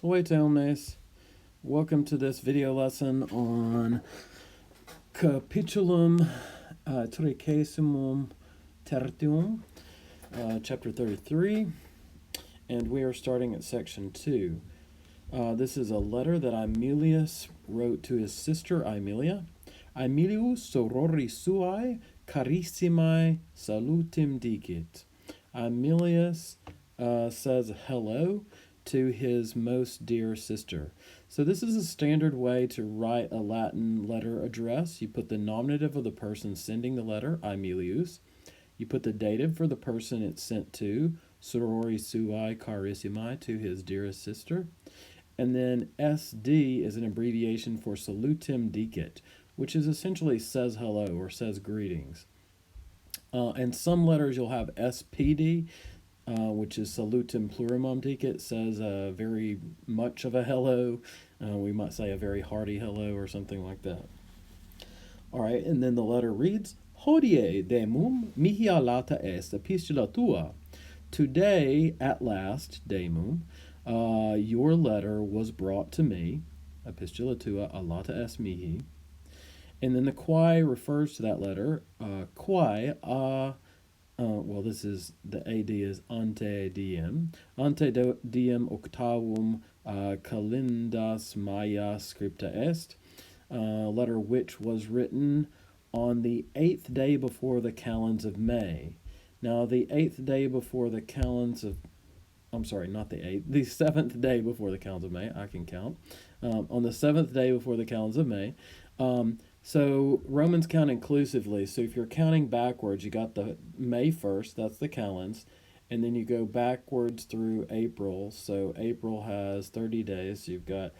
Salve omnes. Welcome to this video lesson on Capitulum Tricesimum Tertium, chapter 33, and we are starting at section 2. This is a letter that Aemilius wrote to his sister Aemilia. Aemilius sorori suae carissimae salutim dicit. Aemilius says hello to his most dear sister. So this is a standard way to write a Latin letter address. You put the nominative of the person sending the letter, Aemilius. You put the dative for the person it's sent to, sorori suae carissimae, to his dearest sister. And then SD is an abbreviation for salutim dicit, which is essentially says hello or says greetings. And some letters you'll have SPD, which is salutum plurimum dicit, says very much of a hello. We might say a very hearty hello or something like that. All right, and then the letter reads, Hodie demum mihi alata est epistula tua. Today, at last, demum, your letter was brought to me, epistula tua alata est mihi. And then the quae refers to that letter, quae well, this is, the AD is ante diem octavum calendas Maya scripta est, letter which was written on the 8th day before the calends of May. Now, the 8th day before the calends of, I'm sorry, not the 8th, the 7th day before the calends of May, I can count, on the 7th day before the calends of May. So Romans count inclusively. So if you're counting backwards, you got the May 1st, that's the calends, and then you go backwards through April. So April has 30 days. So you've got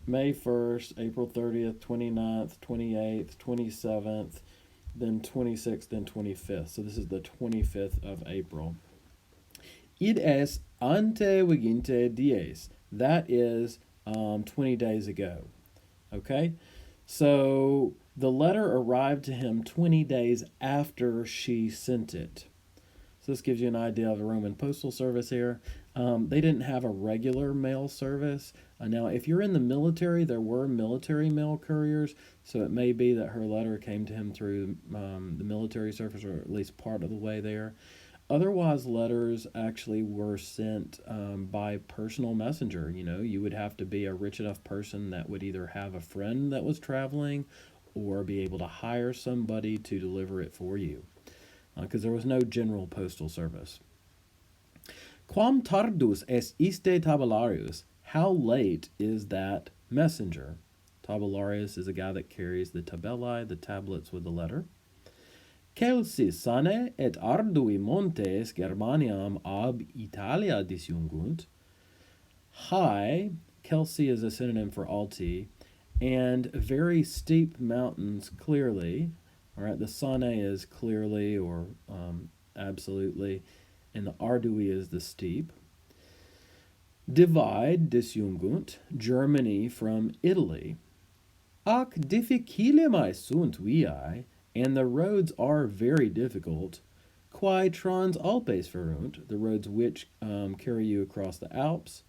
May 1st, April 30th, 29th, 28th, 27th, then 26th, then 25th. So this is the 25th of April. Id es ante viginte dies. That is 20 days ago. Okay? So the letter arrived to him 20 days after she sent it. So this gives you an idea of the Roman postal service here. They didn't have a regular mail service. Now, if you're in the military, there were military mail couriers, so it may be that her letter came to him through the military service, or at least part of the way there. Otherwise, letters actually were sent by personal messenger. You know, you would have to be a rich enough person that would either have a friend that was traveling or be able to hire somebody to deliver it for you, because there was no general postal service. Quam tardus est iste tabularius? How late is that messenger? Tabularius is a guy that carries the tabellae, the tablets with the letter. Llpsi sane et ardui montes Germaniam ab Italia disjungunt. High, Llpsi is a synonym for alti, and very steep mountains clearly. All right, the sane is clearly or absolutely, and the ardui is the steep. Divide, disjungunt, Germany from Italy. Ac difficilimae sunt viae, and the roads are very difficult. Quae trans Alpes ferunt, the roads which carry you across the Alps.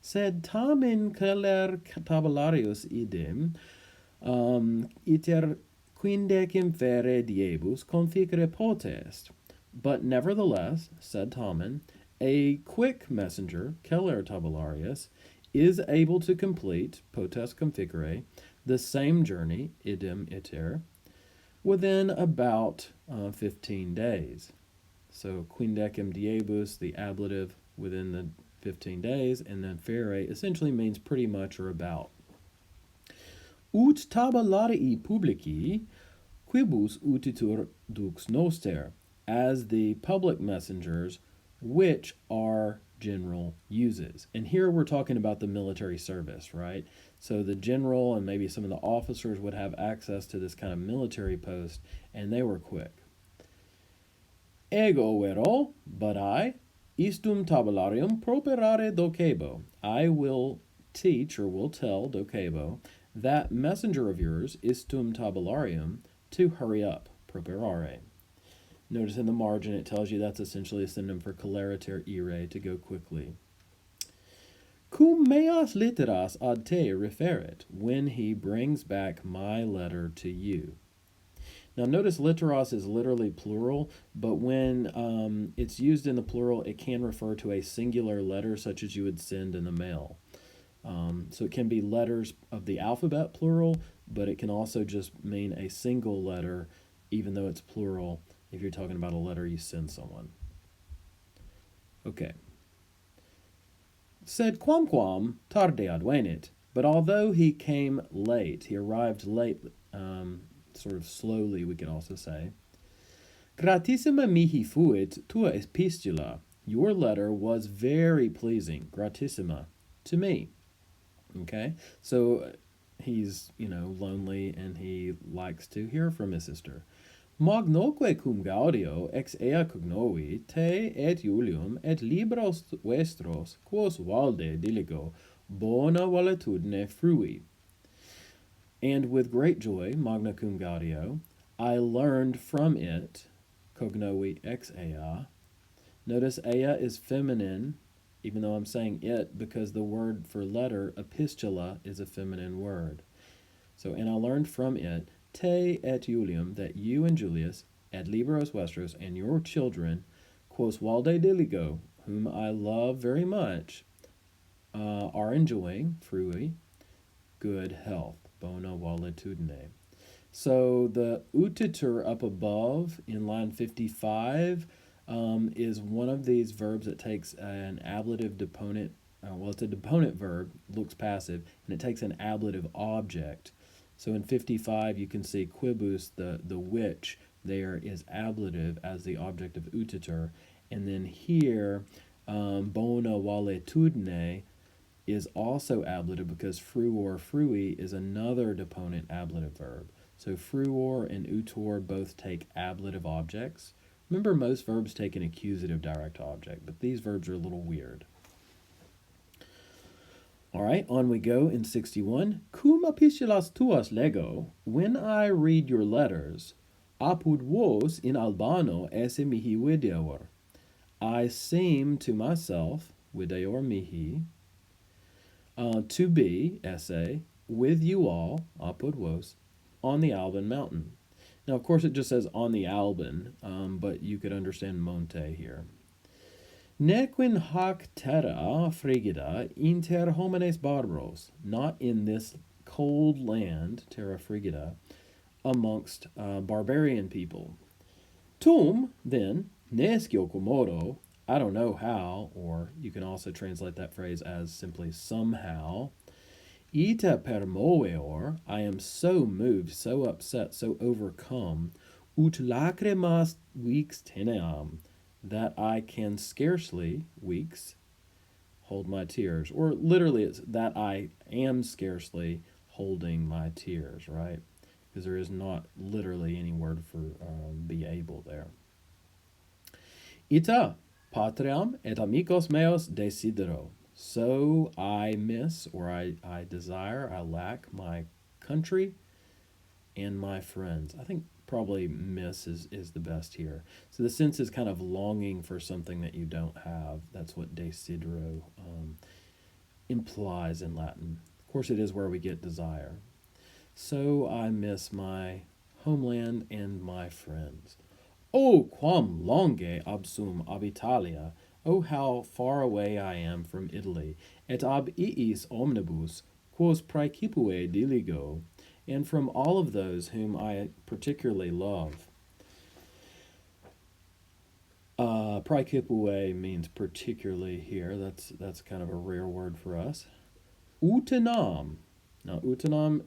Sed tamen celer tabularius idem, iter quindecim fere diebus conficere potest. But nevertheless, said Tamen, a quick messenger, celer tabularius, is able to complete, potest conficere, the same journey, idem iter, within about 15 days. So quindecim diebus, the ablative, within the 15 days, and then fere essentially means pretty much or about. Ut tabularii publici quibus utitur dux noster, as the public messengers which our general uses. And here we're talking about the military service, right? So the general and maybe some of the officers would have access to this kind of military post, and they were quick. Ego vero, but I, istum tabularium properare docebo. I will teach, or will tell, docebo, that messenger of yours, istum tabularium, to hurry up, properare. Notice in the margin it tells you that's essentially a synonym for celeriter ire, to go quickly. Cum meas litteras ad te referet, when he brings back my letter to you. Now, notice litteros is literally plural, but when it's used in the plural, it can refer to a singular letter, such as you would send in the mail. So it can be letters of the alphabet, plural, but it can also just mean a single letter, even though it's plural, if you're talking about a letter you send someone. Okay. Sed quamquam tarde advenit, but although he came late, he arrived late, sort of slowly, we could also say. Gratissima mihi fuit tua epistula. Your letter was very pleasing, gratissima, to me. Okay, so he's, lonely and he likes to hear from his sister. Magnoque cum gaudio ex ea cognovi te et Julium et libros vestros quos valde diligo bona valetudine frui. And with great joy, magna cum gaudio, I learned from it, cognovi ex ea. Notice ea is feminine, even though I'm saying it, because the word for letter, epistula, is a feminine word. So, and I learned from it, te et Julium, that you and Julius, et liberos vestros, and your children, quos valde diligo, whom I love very much, are enjoying, frui, good health, bona valetudine. So the utitur up above in line 55 is one of these verbs that takes an ablative deponent. It's a deponent verb, looks passive, and it takes an ablative object. So in 55, you can see quibus, the which, there is ablative as the object of utitur. And then here, bona valetudine is also ablative because fruor, frui is another deponent ablative verb. So fruor and utor both take ablative objects. Remember, most verbs take an accusative direct object, but these verbs are a little weird. All right, on we go in 61. Cum epistulas tuas lego, when I read your letters, apud vos in albano esse mihi videor. I seem to myself, videor mihi, to be, esse, with you all, apud vos, on the Alban mountain. Now, of course, it just says on the Alban, but you could understand monte here. Nequin hac terra frigida inter homines barbaros, not in this cold land, terra frigida, amongst barbarian people. Tum, then, nescio comodo, I don't know how, or you can also translate that phrase as simply somehow. Ita per moveor, I am so moved, so upset, so overcome, ut lacrimas vix teneam, that I can scarcely, weeks, hold my tears. Or literally, it's that I am scarcely holding my tears, right? Because there is not literally any word for be able there. Ita, patriam et amicos meos desidero. So I miss, or I desire, I lack my country and my friends. I think probably miss is the best here. So the sense is kind of longing for something that you don't have. That's what desidero implies in Latin. Of course, it is where we get desire. So I miss my homeland and my friends. O quam longe absum ab Italia, oh how far away I am from Italy, et ab iis omnibus, quos praecipue diligo, and from all of those whom I particularly love. Praecipue means particularly here. That's kind of a rare word for us. Utinam. Now, utinam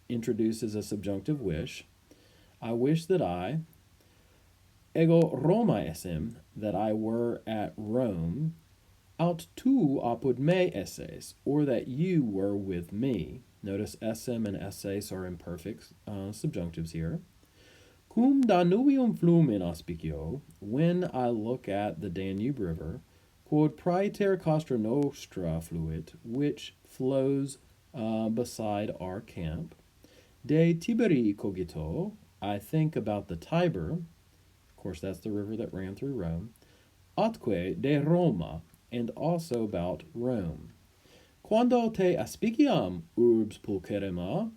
introduces a subjunctive wish. I wish that I, ego Roma essem, that I were at Rome, aut tu apud me esses, or that you were with me. Notice essem and esses are imperfect subjunctives here. Cum Danubium flumen auspicio, when I look at the Danube River, quod praeter castra nostra fluit, which flows beside our camp. De Tiberi cogito, I think about the Tiber. Of course, that's the river that ran through Rome. Atque de Roma, and also about Rome. Quando te aspiciam, urbs pulcherima?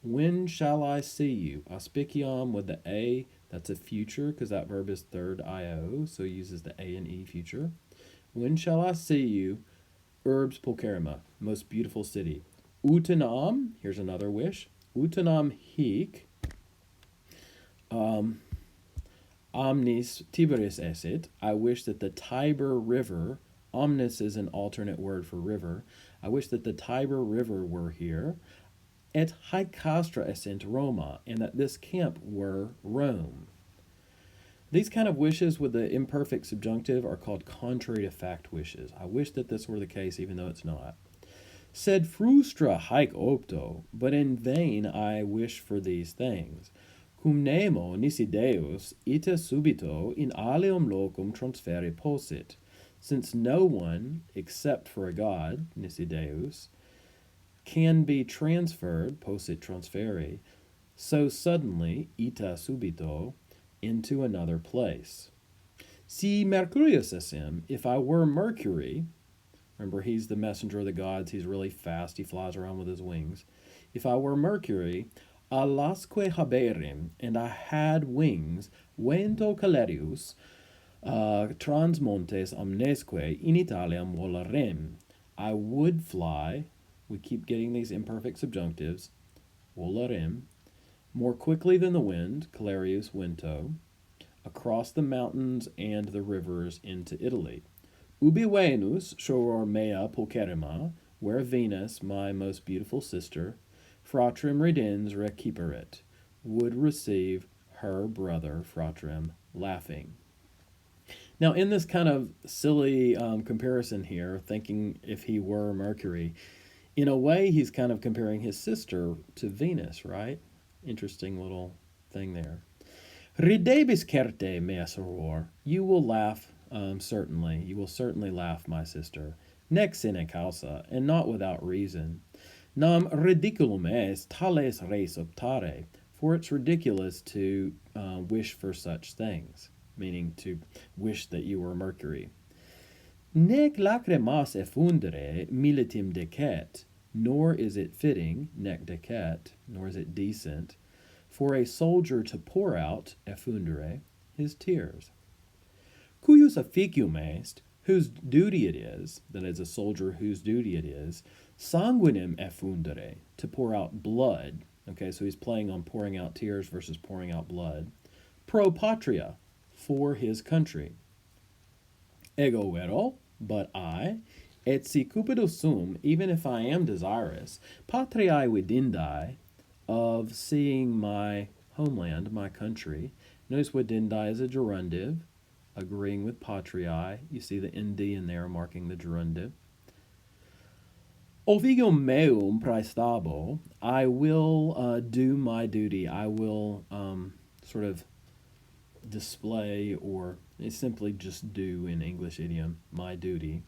When shall I see you? Aspiciam with the A, that's a future because that verb is third IO, so he uses the A and E future. When shall I see you? Urbs pulcherima, most beautiful city. Utanam, here's another wish. Utanam hic omnis Tiberis esit. I wish that the Tiber River, omnis is an alternate word for river. I wish that the Tiber River were here. Et haec castra essent Roma, and that this camp were Rome. These kind of wishes with the imperfect subjunctive are called contrary to fact wishes. I wish that this were the case, even though it's not. Sed frustra haec opto, but in vain I wish for these things. Cum nemo nisi Deus ita subito in alium locum transfere possit, since no one, except for a God, nisi Deus, can be transferred, possit transfere, so suddenly, ita subito, into another place. Si Mercurius essim, if I were Mercury, remember he's the messenger of the gods, he's really fast, he flies around with his wings. If I were Mercury, alasque haberim, and I had wings, vento calerius, transmontes omnesque in Italiam volarem. I would fly, we keep getting these imperfect subjunctives, volarem, more quickly than the wind, calerius vento, across the mountains and the rivers into Italy. Ubi Venus soror mea pulcherima, where Venus, my most beautiful sister, fratrem ridens reciperit, would receive her brother fratrem, laughing. Now, in this kind of silly comparison here, thinking if he were Mercury, in a way he's kind of comparing his sister to Venus, right? Interesting little thing there. Ridebis certe, mea soror. You will laugh, certainly. You will certainly laugh, my sister. Nec sine causa, and not without reason. Nam ridiculum est tales res optare. For it's ridiculous to wish for such things, meaning to wish that you were Mercury. Nec lacrimas effundere militim decet. Nor is it fitting, nec decet, nor is it decent, for a soldier to pour out, effundere, his tears. Cuius officium est, whose duty it is, that is, a soldier whose duty it is, sanguinem effundere, to pour out blood. Okay, so he's playing on pouring out tears versus pouring out blood. Pro patria, for his country. Ego vero, but I, et si cupido sum, even if I am desirous, patriae vidindae, of seeing my homeland, my country. Notice vidindae is a gerundive, agreeing with patriae. You see the nd in there marking the gerundive. Ovigium meum praestabo, I will do my duty. I will sort of display, or it's simply just do in English idiom, my duty.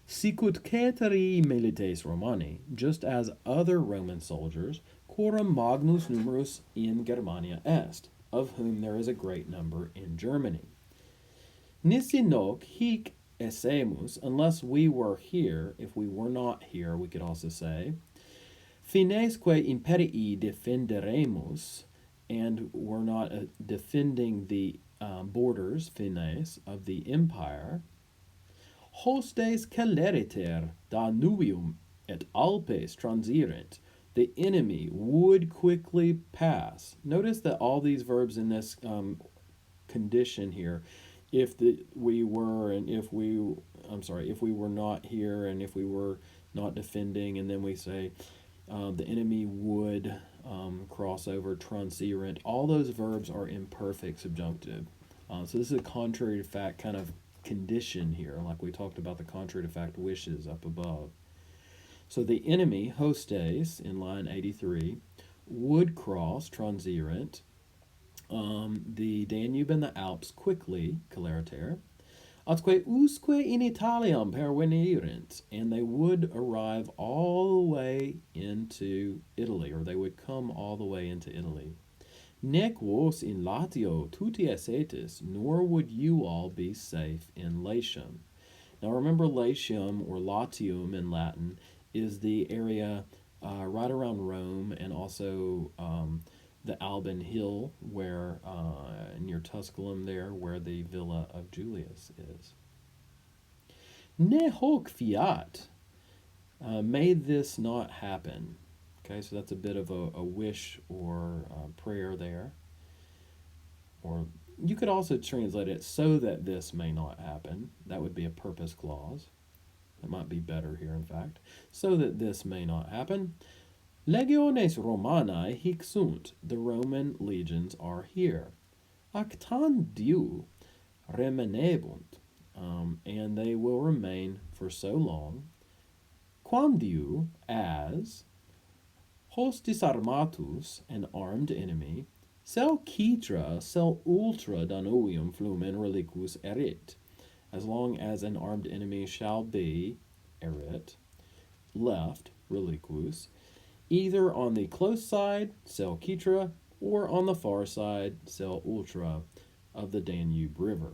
Sicut ceteri milites Romani, just as other Roman soldiers, quorum magnus numerus in Germania est, of whom there is a great number in Germany. Nisi noc hic essemus, unless we were here, if we were not here, we could also say, finesque imperii defenderemus, and we're not defending the borders, fines, of the empire. Hostes celeriter Danubium et Alpes transirent. The enemy would quickly pass. Notice that all these verbs in this condition here, if we were and if we were not here and if we were not defending, and then we say the enemy would cross over, transirent. All those verbs are imperfect subjunctive. So this is a contrary to fact kind of condition here, like we talked about the contrary to fact wishes up above. So the enemy, hostes, in line 83, would cross, transirent, the Danube and the Alps quickly, celeriter, atque usque in Italiam pervenirent, and they would arrive all the way into Italy, or they would come all the way into Italy. Nec vos in Latio tuti essetis, nor would you all be safe in Latium. Now remember, Latium, or Latium in Latin, is the area right around Rome and also the Alban Hill, where near Tusculum there, where the villa of Julius is. Ne hoc fiat. May this not happen. Okay, so that's a bit of a wish or prayer there. Or you could also translate it so that this may not happen. That would be a purpose clause. That might be better here, in fact. So that this may not happen. Legiones Romanae hic sunt. The Roman legions are here. Ac tandiu remenebunt. And they will remain for so long. Quamdiu, as hostis armatus, an armed enemy, sel citra, sel ultra Danuvium flumen relicus erit, as long as an armed enemy shall be, erit, left, relicus, either on the close side, sel citra, or on the far side, sel ultra, of the Danube River.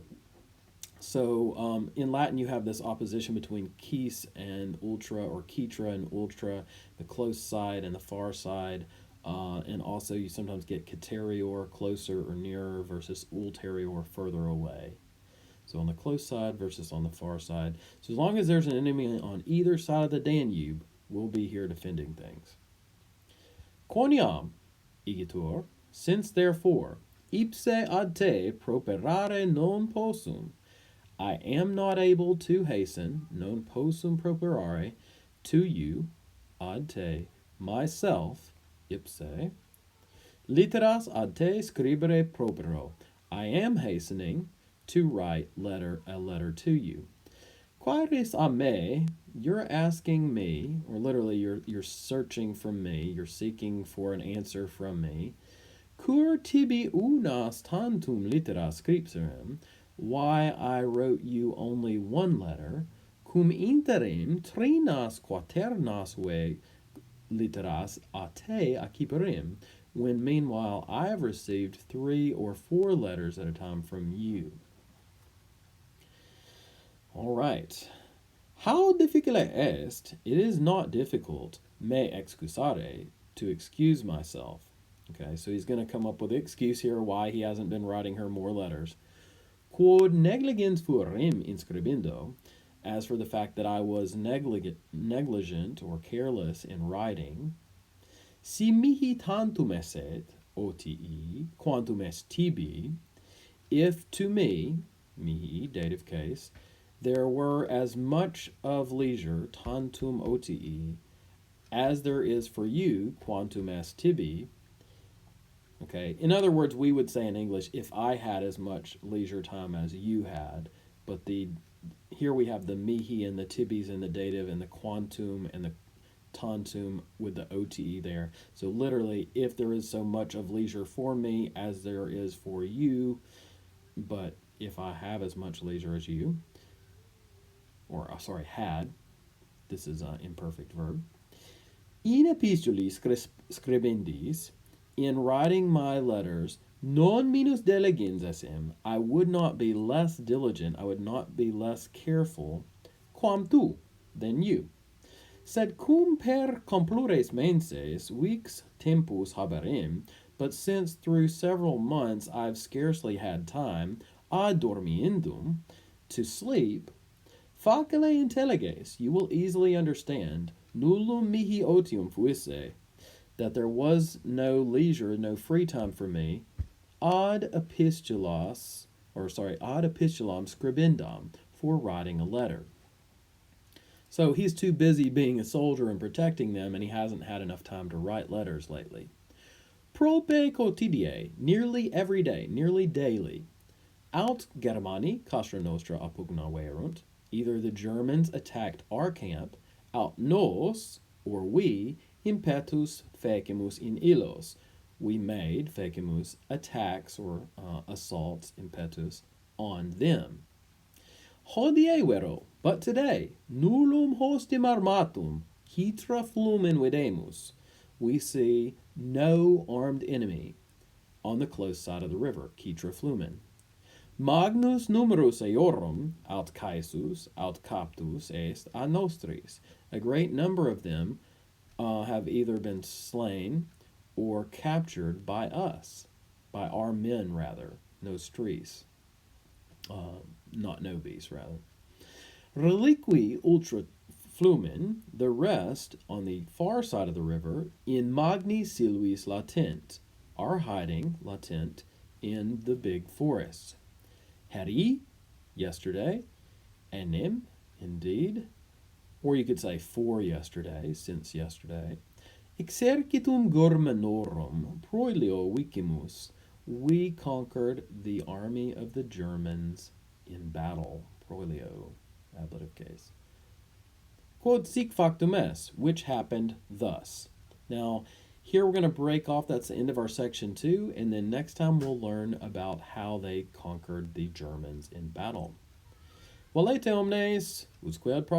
So in Latin, you have this opposition between quis and ultra, or quitra and ultra, the close side and the far side. And also you sometimes get caterior, closer or nearer, versus ulterior, further away. So on the close side versus on the far side. So as long as there's an enemy on either side of the Danube, we'll be here defending things. Quoniam, igitur, since therefore, ipse ad te properare non possum, I am not able to hasten, non possum properare, to you, ad te, myself, ipse, litteras ad te scribere propero, I am hastening to write a letter to you. Quaeris a me, you're asking me, or literally you're searching from me, you're seeking for an answer from me. Cur tibi unas tantum litteras scripserem, why I wrote you only one letter, cum interim trinas quaternas ve litteras a te acciperem, when meanwhile I have received 3 or 4 letters at a time from you. All right. How difficile est, it is not difficult, me excusare, to excuse myself. Okay, so he's going to come up with an excuse here why he hasn't been writing her more letters. Quod negligens fuerim inscribindo, as for the fact that I was negligent or careless in writing, si mihi tantum esset, ote, quantum est tibi, if to me, mihi, dative case, there were as much of leisure, tantum ote, as there is for you, quantum est tibi. Okay, in other words, we would say in English, if I had as much leisure time as you had, but here we have the mihi and the tibis in the dative and the quantum and the tantum with the ote there. So literally, if there is so much of leisure for me as there is for you, but if I have as much leisure as you, or had, this is an imperfect verb. In epistolis scribendis, in writing my letters, non minus diligens esem, I would not be less diligent, I would not be less careful, quam tu, than you. Sed cum per complures menses vix tempus haberem, but since through several months I've scarcely had time, ad dormiendum, to sleep, facile intelliges, you will easily understand, nullum mihi otium fuisse, that there was no leisure, no free time for me, ad epistulam scribendam, for writing a letter. So he's too busy being a soldier and protecting them, and he hasn't had enough time to write letters lately. Prope quotidie, nearly every day, nearly daily. Aut Germani castra nostra appugnaverunt, either the Germans attacked our camp, aut nos, or we, impetus fecimus in illos, we made, fecimus, attacks or assaults, impetus, on them. Hodie vero, but today, nullum hostim armatum, hitra flumen videmus, we see no armed enemy on the close side of the river, Kitra Flumen. Magnus numerus eorum aut caesus aut captus est a nostris. A great number of them have either been slain or captured by us, by our men rather, nostris, not nobis rather. Reliqui ultra flumen, the rest on the far side of the river, in magni silvis latent, are hiding, latent, in the big forests. Heri, yesterday, enim, indeed, or you could say for yesterday, since yesterday. Exercitum Germanorum proilio vicimus, we conquered the army of the Germans in battle. Proilio, ablative case. Quod sic factum est, which happened thus. Now, here we're going to break off. That's the end of our section 2, and then next time we'll learn about how they conquered the Germans in battle. Volete omnes, usque ad prox